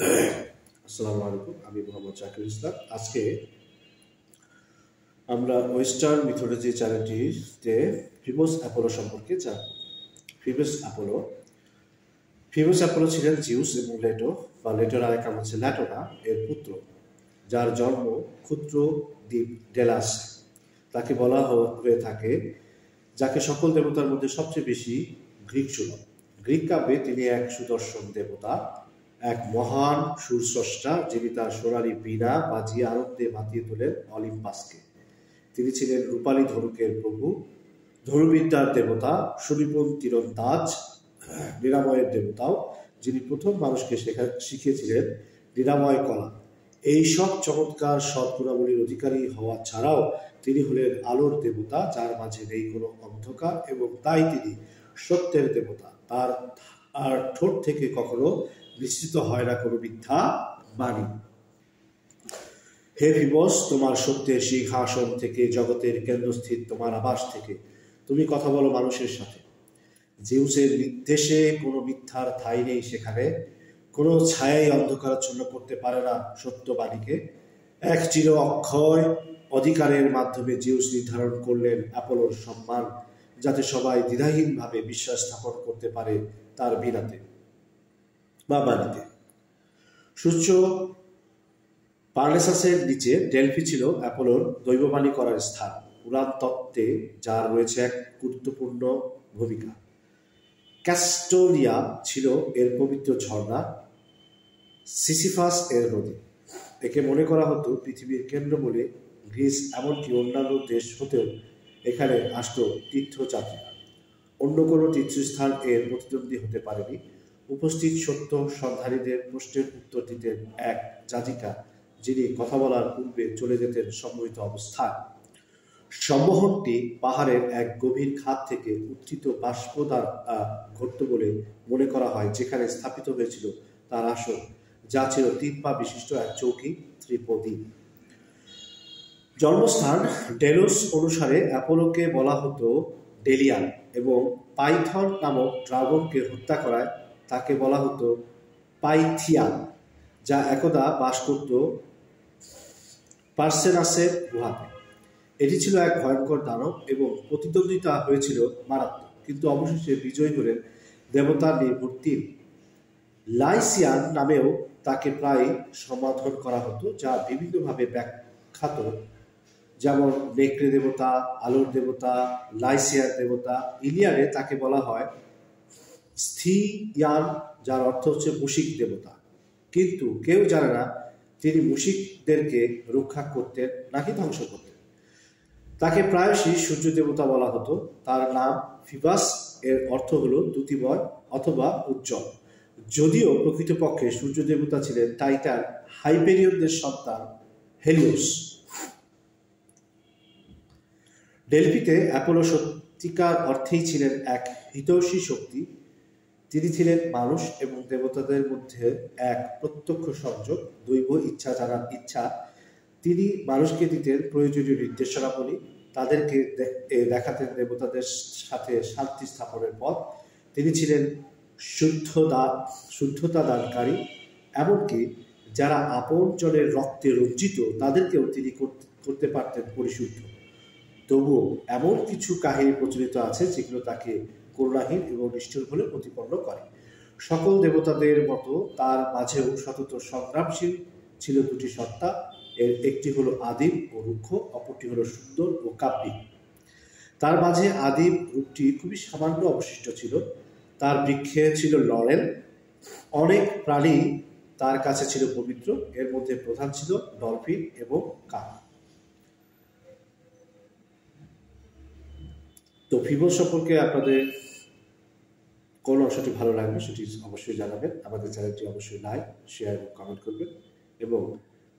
আসসালামু আলাইকুম, আমি মোহাম্মদ জাকির ইসলাম। আজকে আমরা ওয়েস্টার্ন মিথোলজি চ্যানেলটিতে ফিবস অ্যাপোলো সম্পর্কে জানব। ফিবস অ্যাপোলো ছিলেন জিউস এবং লেটো বা লেটোর আরেক নাম হচ্ছে ল্যাটোনা এর পুত্র, যার জন্ম ক্ষুদ্র দ্বীপ ডেলাস। তাকে বলা হয়ে থাকে, যাকে সকল দেবতার মধ্যে সবচেয়ে বেশি গ্রিক সুলভ। গ্রিক কাব্যে তিনি এক সুদর্শন দেবতা, এক মহান সুরস্রষ্টা, যিনি তার সোনালী বীণা বাজিয়ে আনন্দে মাতিয়ে তোলেন অলিম্পাসকে। তিনি ছিলেন রূপালী ধনুকের প্রভু, ধনুবিদ্যার দেবতা, সুনিপুণ তীরন্দাজ, নিরাময়ের দেবতাও, যিনি প্রথম মানুষকে শিখিয়েছিলেন নিরাময় কলা। এই সব চমৎকার সদ্গুণাবলীর অধিকারী হওয়া ছাড়াও তিনি হলেন আলোর দেবতা, যার মাঝে নেই কোনো অন্ধকার, এবং তাই তিনি সত্যের দেবতা। তার আর ঠোঁট থেকে কখনো নিশ্চিত হয় না কোনো মিথ্যা বাণী। হে ফিবস, তোমার সত্যের সিংহাসন থেকে, জগতের কেন্দ্রস্থিত তোমার আবাস থেকে তুমি কথা বলো মানুষের সাথে। জিউসের নির্দেশে কোনো মিথ্যার ঠাঁই নেই সেখানে, কোনো ছায়াই অন্ধকারাচ্ছন্ন করতে পারে না সত্যবাণীকে। এক চির অক্ষয় অধিকারের মাধ্যমে জিউস নির্ধারণ করলেন অ্যাপোলোর সম্মান, যাতে সবাই দ্বিধাহীনভাবে বিশ্বাস স্থাপন করতে পারে তার বীণাতে বা বাণীতে। সূর্য পারলেসাসের নিচে ডেলফি ছিল অ্যাপোলোর দৈববাণী করার স্থান। পুরাণ তত্ত্বে যার রয়েছে এক গুরুত্বপূর্ণ ভূমিকা। ক্যাস্টোলিয়া ছিল এর পবিত্র ঝর্ণা, সিসিফাস এর নদী। একে মনে করা হতো পৃথিবীর কেন্দ্র বলে। গ্রিস এমনকি অন্যান্য দেশ হতেও এখানে আসত তীর্থযাত্রীরা। অন্য কোনো তীর্থস্থান এর প্রতিদ্বন্দ্বী হতে পারেনি। উপস্থিত সত্য সন্ধানীদের প্রশ্নের উত্তর দিতেন এক যাজিকা, যিনি কথা বলার পূর্বে চলে যেতেন সম্মোহিত অবস্থায়। সম্মোহনটি পাহাড়ের এক গভীর খাত থেকে উত্থিত বাষ্প দ্বারা ঘটত বলে মনে করা হয়, যেখানে স্থাপিত হয়েছিল তার আসন, যা ছিল 3 পা বিশিষ্ট এক চৌকি ত্রিপদী। জন্মস্থান ডেলোস অনুসারে অ্যাপোলোকে বলা হতো ডেলিয়ান, এবং পাইথন নামক ড্রাগনকে হত্যা করায় তাকে বলা হতো পাইথিয়ান, যা একদা বাস করত পার্সেনাসের গুহাতে। এটি ছিল এক ভয়ঙ্কর দানব এবং প্রতিদ্বন্দ্বিতা হয়েছিল মারাত্মক, কিন্তু অবশেষে বিজয়ী হলেন দেবতার নির্ভর তীর। লাইসিয়ান নামেও তাকে প্রায় সম্বোধন করা হতো, যা বিভিন্নভাবে ব্যাখ্যাত, যেমন নেকড়ে দেবতা, আলোর দেবতা, লাইসিয়ান দেবতা। ইলিয়াডে তাকে বলা হয় স্থিয়ান, যার অর্থ হচ্ছে মুশিক দেবতা, কিন্তু কেউ জানে না তিনি মুশিকদেরকে রক্ষা করতেন নাকি ধ্বংস করতেন। তাকে প্রায়শই সূর্য দেবতা বলা হতো। তার নাম ফিবাস, এর অর্থ হলো দ্যুতিময় অথবা উজ্জ্বল, যদিও প্রকৃতপক্ষে সূর্য দেবতা ছিলেন টাইটান হাইপেরিয়নদের সন্তান হেলিওস। ডেলফিতে অ্যাপোলো সত্যিকার অর্থেই ছিলেন এক হিতৈষী শক্তি। তিনি ছিলেন মানুষ এবং দেবতাদের মধ্যে এক প্রত্যক্ষ সংযোগ, দৈব ইচ্ছা জানার ইচ্ছা। তিনি মানুষকে দিতেন প্রয়োজনীয় নির্দেশনাবলী, তাদেরকে দেখাতেন দেবতাদের সাথে শান্তি স্থাপনের পথ। তিনি ছিলেন শুদ্ধতা দানকারী, এমনকি যারা আপন জনের রক্তে রঞ্জিত তাদেরকেও তিনি করতে পারতেন পরিশুদ্ধ। তবুও এমন কিছু কাহিনী প্রচলিত আছে যেগুলো তাকে করুণাহীন এবং নিষ্ঠুর বলে প্রতিপন্ন করে। সকল দেবতাদের মতো তার মাঝেও সতত সংগ্রামশীল ছিল 2টি সত্তা। এর একটি হলো আদিম ও রুক্ষ, অপরটি হলো সুন্দর ও কাব্যিক। তার মাঝে আদিম রূপটি খুবই সামান্য অবশিষ্ট ছিল। তার বৃক্ষে ছিল লরেল। অনেক প্রাণী তার কাছে ছিল পবিত্র, এর মধ্যে প্রধান ছিল ডলফিন এবং কাক। তো ফিবস সম্পর্কে আপনাদের কোন অংশটি ভালো লাগবে সেটি অবশ্যই জানাবেন। আমাদের চ্যানেলটি অবশ্যই লাইক, শেয়ার এবং কমেন্ট করবেন, এবং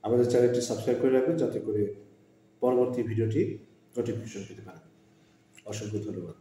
আমাদের চ্যানেলটি সাবস্ক্রাইব করে রাখবেন, যাতে করে পরবর্তী ভিডিওটি নোটিফিকেশন পেতে পারেন। অসংখ্য ধন্যবাদ।